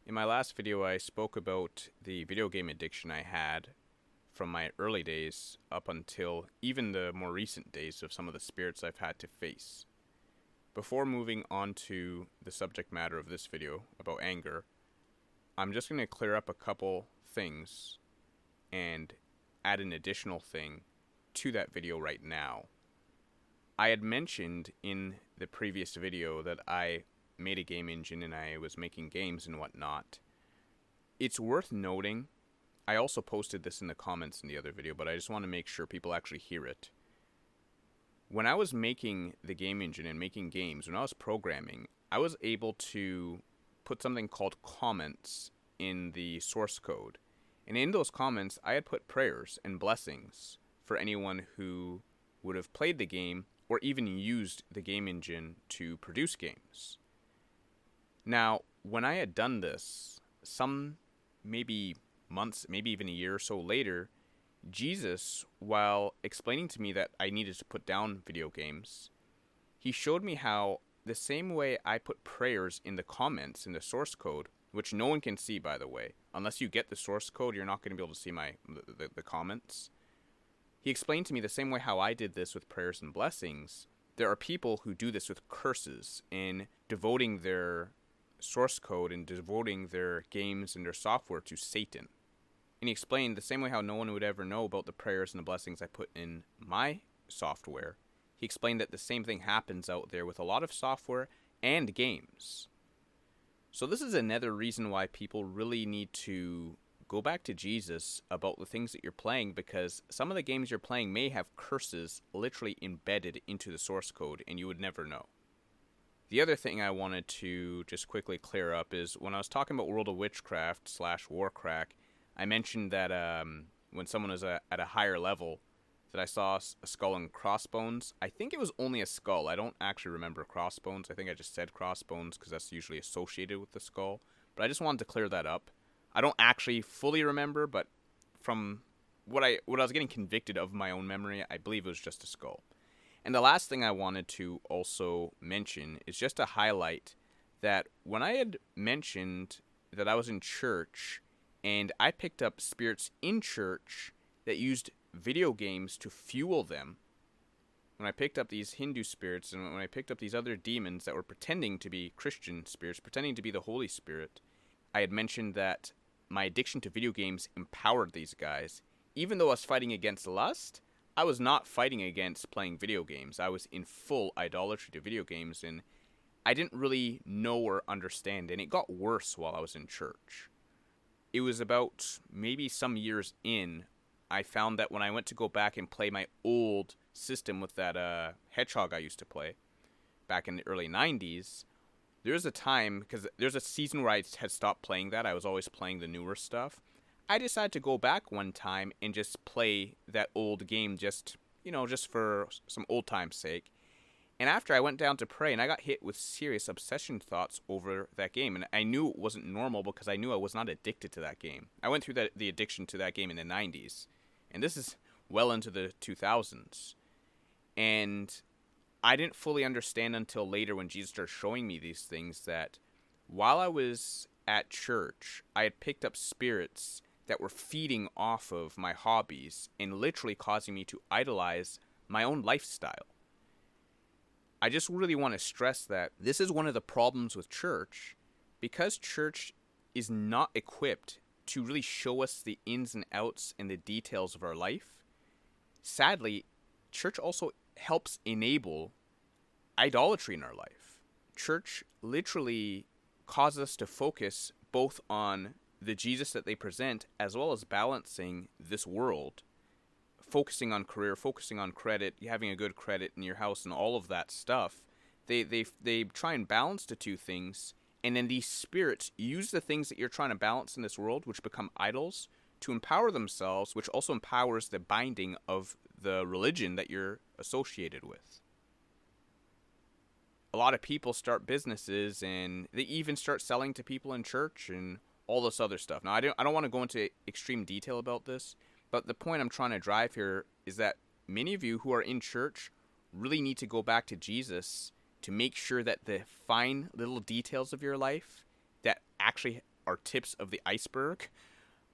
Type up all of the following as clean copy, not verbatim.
In my last video, I spoke about the video game addiction I had from my early days up until even the more recent days of some of the spirits I've had to face. Before moving on to the subject matter of this video about anger, I'm just going to clear up a couple things and add an additional thing to that video right now. I had mentioned in the previous video that I made a game engine and I was making games and whatnot. It's worth noting, I also posted this in the comments in the other video, but I just want to make sure people actually hear it. When I was making the game engine and making games, when I was programming, I was able to put something called comments in the source code. And in those comments, I had put prayers and blessings for anyone who would have played the game or even used the game engine to produce games. Now, when I had done this, some maybe months, maybe even a year or so later, Jesus, while explaining to me that I needed to put down video games, he showed me how the same way I put prayers in the comments in the source code, which no one can see, by the way. Unless you get the source code, you're not going to be able to see the comments. He explained to me the same way how I did this with prayers and blessings. There are people who do this with curses in devoting their source code and devoting their games and their software to Satan. And he explained the same way how no one would ever know about the prayers and the blessings I put in my software. He explained that the same thing happens out there with a lot of software and games. So this is another reason why people really need to go back to Jesus about the things that you're playing, because some of the games you're playing may have curses literally embedded into the source code and you would never know. The other thing I wanted to just quickly clear up is when I was talking about World of Witchcraft / Warcrack, I mentioned that when someone was at a higher level, that I saw a skull and crossbones. I think it was only a skull. I don't actually remember crossbones. I think I just said crossbones because that's usually associated with the skull. But I just wanted to clear that up. I don't actually fully remember, but from what I was getting convicted of my own memory, I believe it was just a skull. And the last thing I wanted to also mention is just to highlight that when I had mentioned that I was in church and I picked up spirits in church that used video games to fuel them, when I picked up these Hindu spirits and when I picked up these other demons that were pretending to be Christian spirits, pretending to be the Holy Spirit, I had mentioned that my addiction to video games empowered these guys. Even though I was fighting against lust, I was not fighting against playing video games. I was in full idolatry to video games, and I didn't really know or understand, and it got worse while I was in church. It was about maybe some years in, I found that when I went to go back and play my old system with that hedgehog I used to play back in the early 90s, there's a time, because there's a season where I had stopped playing that. I was always playing the newer stuff. I decided to go back one time and just play that old game just for some old time's sake. And after I went down to pray, and I got hit with serious obsession thoughts over that game. And I knew it wasn't normal because I knew I was not addicted to that game. I went through the addiction to that game in the 90s. And this is well into the 2000s. And I didn't fully understand until later when Jesus started showing me these things that while I was at church, I had picked up spirits that were feeding off of my hobbies and literally causing me to idolize my own lifestyle. I just really want to stress that this is one of the problems with church, because church is not equipped to really show us the ins and outs and the details of our life. Sadly, church also helps enable idolatry in our life. Church literally causes us to focus both on the Jesus that they present, as well as balancing this world, focusing on career, focusing on credit, having a good credit in your house, and all of that stuff. They try and balance the two things, and then these spirits use the things that you're trying to balance in this world, which become idols, to empower themselves, which also empowers the binding of the religion that you're associated with. A lot of people start businesses, and they even start selling to people in church and all this other stuff. Now, I don't want to go into extreme detail about this, but the point I'm trying to drive here is that many of you who are in church really need to go back to Jesus to make sure that the fine little details of your life that actually are tips of the iceberg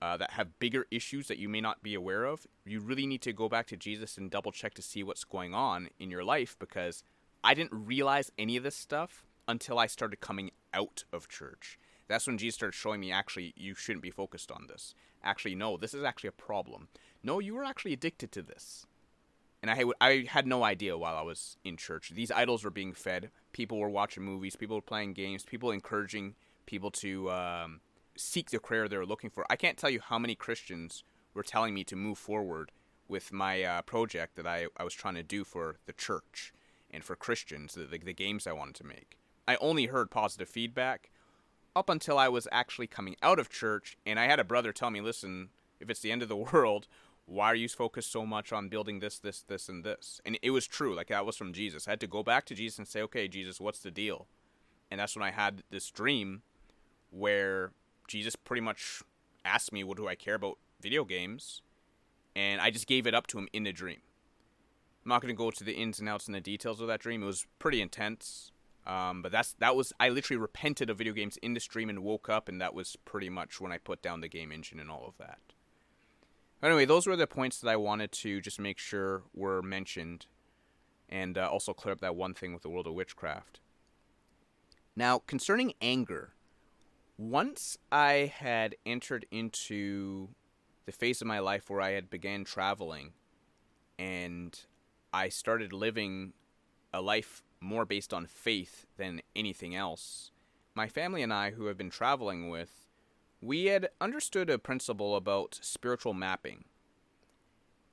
that have bigger issues that you may not be aware of, you really need to go back to Jesus and double check to see what's going on in your life, because I didn't realize any of this stuff until I started coming out of church. That's when Jesus started showing me, actually, you shouldn't be focused on this. Actually, no, this is actually a problem. No, you were actually addicted to this. And I had no idea while I was in church. These idols were being fed. People were watching movies. People were playing games. People encouraging people to seek the career they were looking for. I can't tell you how many Christians were telling me to move forward with my project that I was trying to do for the church and for Christians, the games I wanted to make. I only heard positive feedback up until I was actually coming out of church, and I had a brother tell me, listen, if it's the end of the world, why are you focused so much on building this, and this? And it was true. Like, that was from Jesus. I had to go back to Jesus and say, okay, Jesus, what's the deal? And that's when I had this dream where Jesus pretty much asked me, what do I care about video games? And I just gave it up to him in the dream. I'm not going to go to the ins and outs and the details of that dream. It was pretty intense. But I literally repented of video games in this dream and woke up, and that was pretty much when I put down the game engine and all of that. Anyway, those were the points that I wanted to just make sure were mentioned, and also clear up that one thing with the world of witchcraft. Now, concerning anger, once I had entered into the phase of my life where I had began traveling, and I started living a life more based on faith than anything else, my family and I, who have been traveling with, we had understood a principle about spiritual mapping.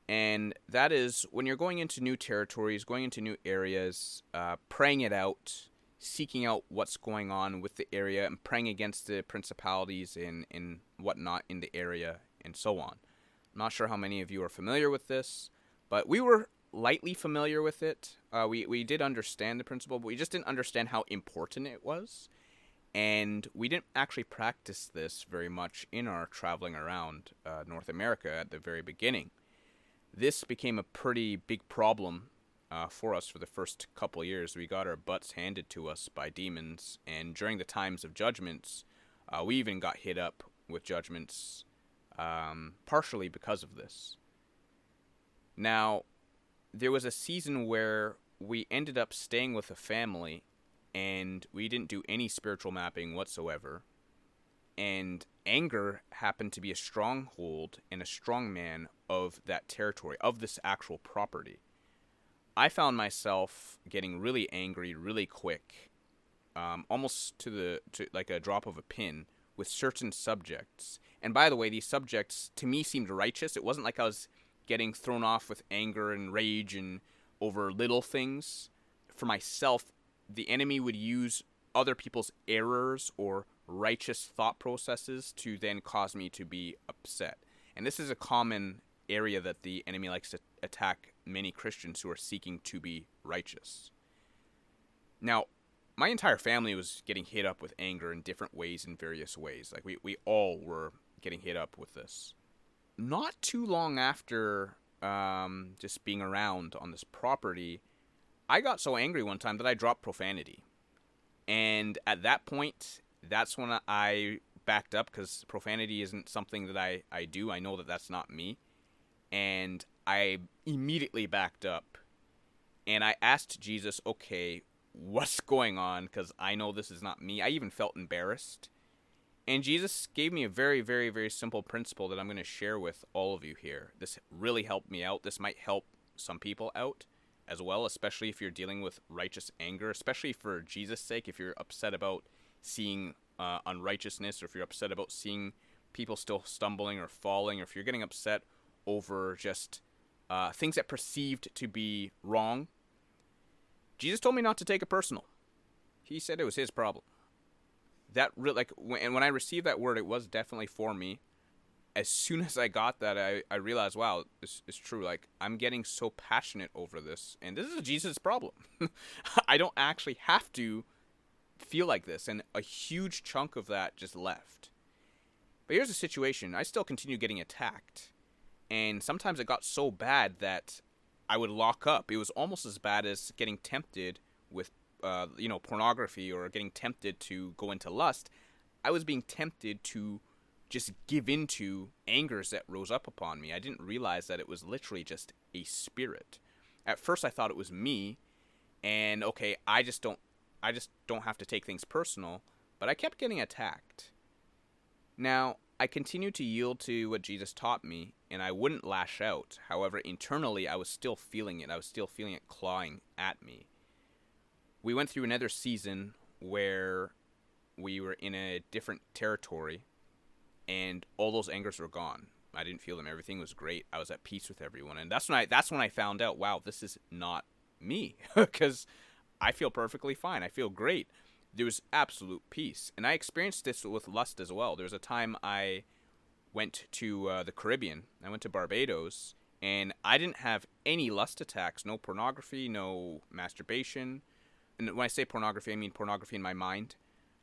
And that is, when you're going into new territories, going into new areas, praying it out, seeking out what's going on with the area, and praying against the principalities and whatnot in the area, and so on. I'm not sure how many of you are familiar with this, but we were lightly familiar with it. We did understand the principle, but we just didn't understand how important it was. And we didn't actually practice this very much in our traveling around North America at the very beginning. This became a pretty big problem for us for the first couple years. We got our butts handed to us by demons, and during the times of judgments, we even got hit up with judgments partially because of this. Now, there was a season where we ended up staying with a family, and we didn't do any spiritual mapping whatsoever. And anger happened to be a stronghold and a strongman of that territory, of this actual property. I found myself getting really angry really quick, almost to like a drop of a pin, with certain subjects. And by the way, these subjects to me seemed righteous. It wasn't like I was getting thrown off with anger and rage and over little things. For myself, the enemy would use other people's errors or righteous thought processes to then cause me to be upset. And this is a common area that the enemy likes to attack many Christians who are seeking to be righteous. Now, my entire family was getting hit up with anger in different ways, in various ways. Like, we all were getting hit up with this. Not too long after just being around on this property, I got so angry one time that I dropped profanity. And at that point, that's when I backed up, because profanity isn't something that I do. I know that that's not me. And I immediately backed up. And I asked Jesus, okay, what's going on? Because I know this is not me. I even felt embarrassed. And Jesus gave me a very, very, very simple principle that I'm going to share with all of you here. This really helped me out. This might help some people out as well, especially if you're dealing with righteous anger, especially for Jesus' sake, if you're upset about seeing unrighteousness, or if you're upset about seeing people still stumbling or falling, or if you're getting upset over just things that perceived to be wrong. Jesus told me not to take it personal. He said it was his problem. That really, and when I received that word, it was definitely for me. As soon as I got that, I realized, wow, this is true. Like, I'm getting so passionate over this, and this is Jesus' problem. I don't actually have to feel like this, and a huge chunk of that just left. But here's the situation. I still continue getting attacked, and sometimes it got so bad that I would lock up. It was almost as bad as getting tempted with pornography, or getting tempted to go into lust. I was being tempted to just give into angers that rose up upon me. I didn't realize that it was literally just a spirit. At first I thought it was me, and okay, I just don't have to take things personal, but I kept getting attacked. Now, I continued to yield to what Jesus taught me, and I wouldn't lash out. However, internally, I was still feeling it. I was still feeling it clawing at me. We went through another season where we were in a different territory, and all those angers were gone. I didn't feel them. Everything was great. I was at peace with everyone, and that's when I found out, wow, this is not me, because I feel perfectly fine. I feel great. There was absolute peace. And I experienced this with lust as well. There was a time I went to the Caribbean. I went to Barbados, and I didn't have any lust attacks. No pornography, no masturbation. And when I say pornography, I mean pornography in my mind,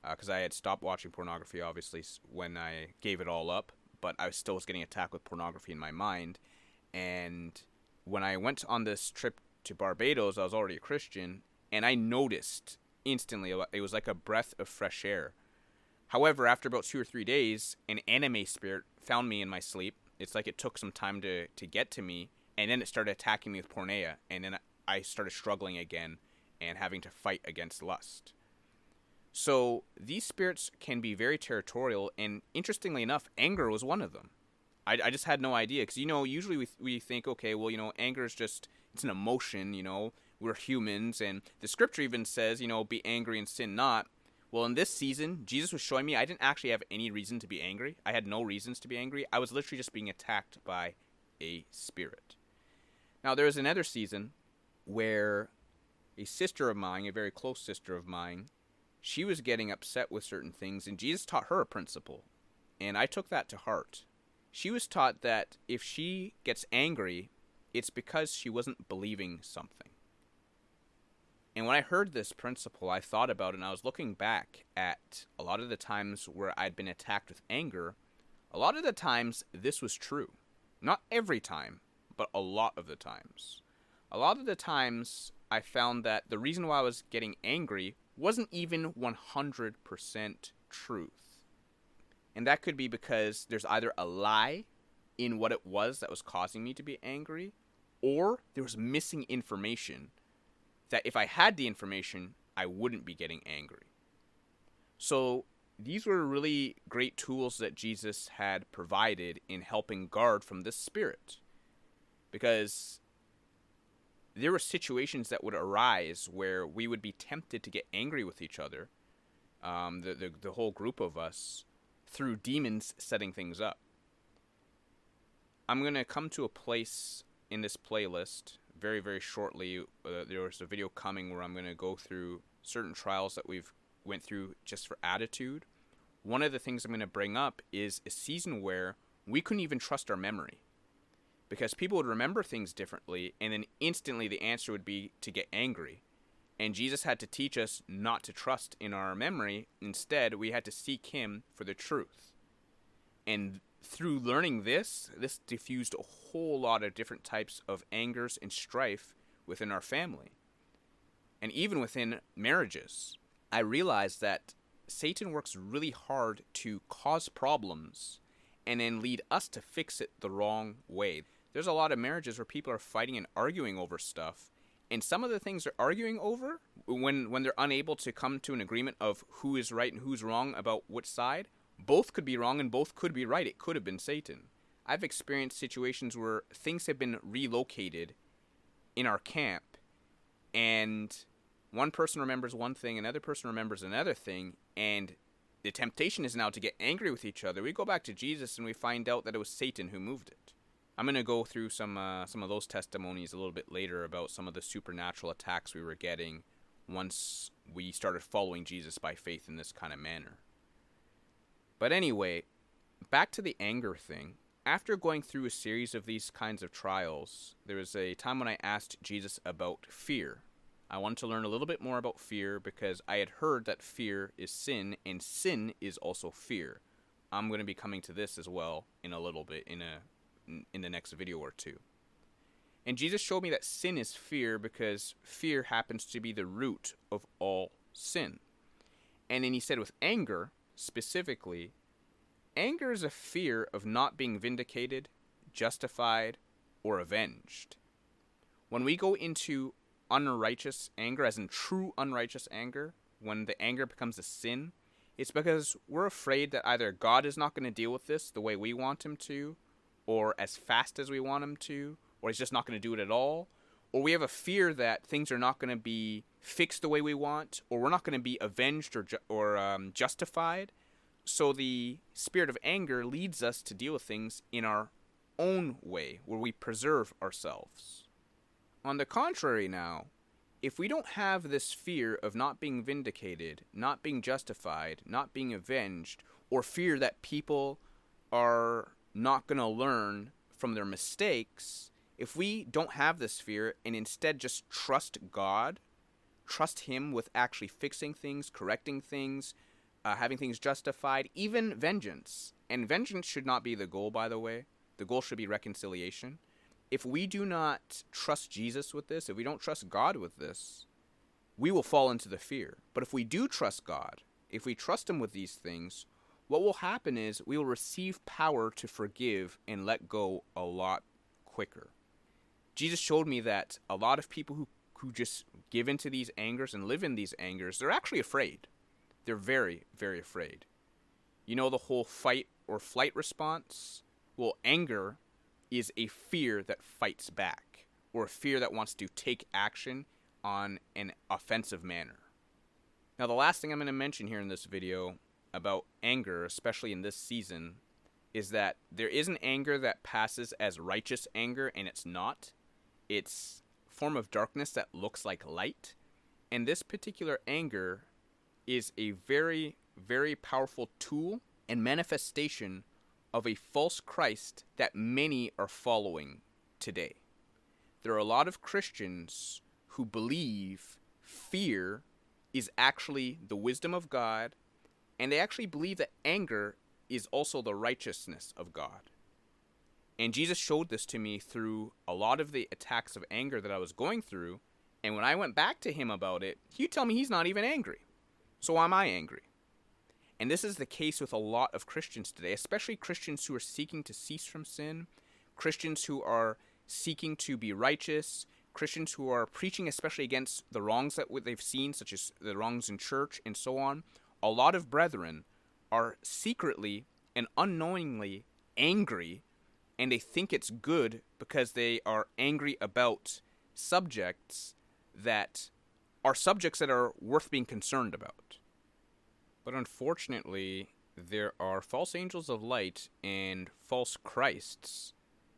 because I had stopped watching pornography, obviously, when I gave it all up. But I still was getting attacked with pornography in my mind. And when I went on this trip to Barbados, I was already a Christian, and I noticed instantly it was like a breath of fresh air. However, after about 2 or 3 days, an anime spirit found me in my sleep. It's like it took some time to get to me, and then it started attacking me with porneia, and then I started struggling again and having to fight against lust. So these spirits can be very territorial, and interestingly enough, anger was one of them. I just had no idea, because, usually we think, okay, well, anger is just, it's an emotion, we're humans, and the scripture even says, be angry and sin not. Well, in this season, Jesus was showing me I didn't actually have any reason to be angry. I had no reasons to be angry. I was literally just being attacked by a spirit. Now, there was another season where a sister of mine, a very close sister of mine, she was getting upset with certain things, and Jesus taught her a principle, and I took that to heart. She was taught that if she gets angry, it's because she wasn't believing something. And when I heard this principle, I thought about it, and I was looking back at a lot of the times where I'd been attacked with anger. A lot of the times, this was true. Not every time, but a lot of the times. A lot of the times, I found that the reason why I was getting angry wasn't even 100% truth. And that could be because there's either a lie in what it was that was causing me to be angry, or there was missing information that if I had the information, I wouldn't be getting angry. So these were really great tools that Jesus had provided in helping guard from this spirit. Because there were situations that would arise where we would be tempted to get angry with each other, the whole group of us, through demons setting things up. I'm going to come to a place in this playlist very, very shortly. There's a video coming where I'm going to go through certain trials that we've went through just for attitude. One of the things I'm going to bring up is a season where we couldn't even trust our memory, because people would remember things differently, and then instantly the answer would be to get angry. And Jesus had to teach us not to trust in our memory. Instead, we had to seek him for the truth. And through learning this diffused a whole lot of different types of angers and strife within our family. And even within marriages. I realized that Satan works really hard to cause problems and then lead us to fix it the wrong way. There's a lot of marriages where people are fighting and arguing over stuff. And some of the things they're arguing over, when they're unable to come to an agreement of who is right and who's wrong about which side, both could be wrong and both could be right. It could have been Satan. I've experienced situations where things have been relocated in our camp, and one person remembers one thing, another person remembers another thing, and the temptation is now to get angry with each other. We go back to Jesus and we find out that it was Satan who moved it. I'm going to go through some of those testimonies a little bit later about some of the supernatural attacks we were getting once we started following Jesus by faith in this kind of manner. But anyway, back to the anger thing. After going through a series of these kinds of trials, there was a time when I asked Jesus about fear. I wanted to learn a little bit more about fear because I had heard that fear is sin, and sin is also fear. I'm going to be coming to this as well in a little bit, in the next video or two. And Jesus showed me that sin is fear because fear happens to be the root of all sin. And then he said with anger, specifically, anger is a fear of not being vindicated, justified, or avenged. When we go into unrighteous anger, as in true unrighteous anger, when the anger becomes a sin, it's because we're afraid that either God is not going to deal with this the way we want him to, or as fast as we want him to, or he's just not going to do it at all, or we have a fear that things are not going to be fixed the way we want, or we're not going to be avenged or justified. So the spirit of anger leads us to deal with things in our own way, where we preserve ourselves. On the contrary now, if we don't have this fear of not being vindicated, not being justified, not being avenged, or fear that people are not going to learn from their mistakes, if we don't have this fear and instead just trust God, trust him with actually fixing things, correcting things, having things justified, even vengeance. And vengeance should not be the goal, by the way. The goal should be reconciliation. If we do not trust Jesus with this, if we don't trust God with this, we will fall into the fear. But if we do trust God, if we trust him with these things, what will happen is we will receive power to forgive and let go a lot quicker. Jesus showed me that a lot of people who just give into these angers and live in these angers, they're actually afraid. They're very, very afraid. You know the whole fight or flight response? Well, anger is a fear that fights back, or a fear that wants to take action on an offensive manner. Now, the last thing I'm going to mention here in this video about anger, especially in this season, is that there is an anger that passes as righteous anger, and it's not. It's a form of darkness that looks like light, and this particular anger is a very, very powerful tool and manifestation of a false Christ that many are following today. There are a lot of Christians who believe fear is actually the wisdom of God, and they actually believe that anger is also the righteousness of God. And Jesus showed this to me through a lot of the attacks of anger that I was going through, and when I went back to him about it, he'd tell me he's not even angry. So why am I angry? And this is the case with a lot of Christians today, especially Christians who are seeking to cease from sin, Christians who are seeking to be righteous, Christians who are preaching especially against the wrongs that they've seen, such as the wrongs in church and so on. A lot of brethren are secretly and unknowingly angry, and they think it's good because they are angry about subjects that are worth being concerned about. But unfortunately, there are false angels of light and false Christs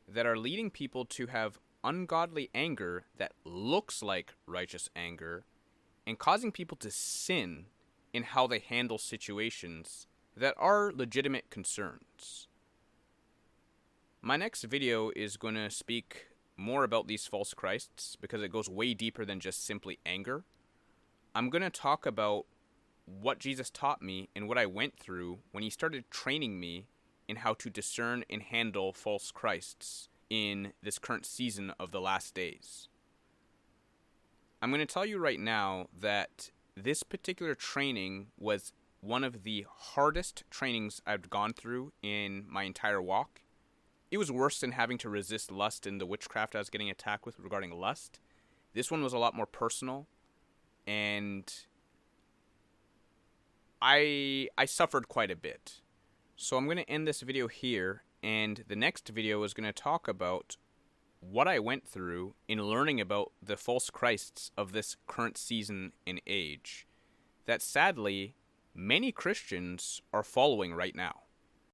that are leading people to have ungodly anger that looks like righteous anger and causing people to sin in how they handle situations that are legitimate concerns. My next video is going to speak more about these false Christs because it goes way deeper than just simply anger. I'm going to talk about what Jesus taught me and what I went through when he started training me in how to discern and handle false Christs in this current season of the last days. I'm going to tell you right now that this particular training was one of the hardest trainings I've gone through in my entire walk. It was worse than having to resist lust and the witchcraft I was getting attacked with regarding lust. This one was a lot more personal, and I suffered quite a bit. So I'm going to end this video here, and the next video is going to talk about what I went through in learning about the false Christs of this current season and age that sadly many Christians are following right now.